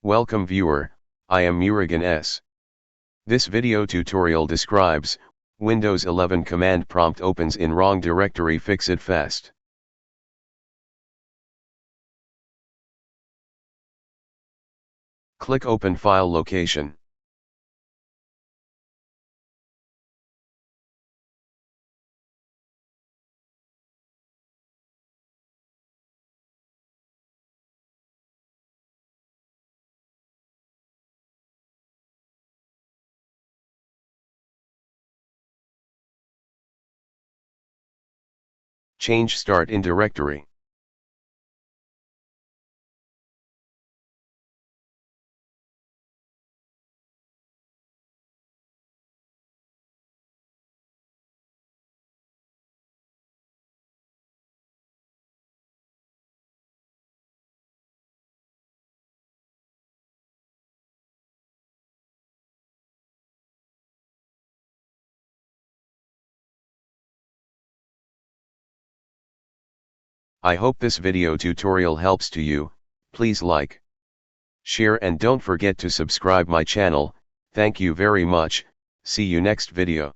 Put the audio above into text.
Welcome viewer, I am Murugan S. This video tutorial describes, Windows 11 command prompt opens in wrong directory, fix it fast. Click Open File Location. Change Start in Directory. I hope this video tutorial helps to you. Please like, share and don't forget to subscribe my channel. Thank you very much. See you next video.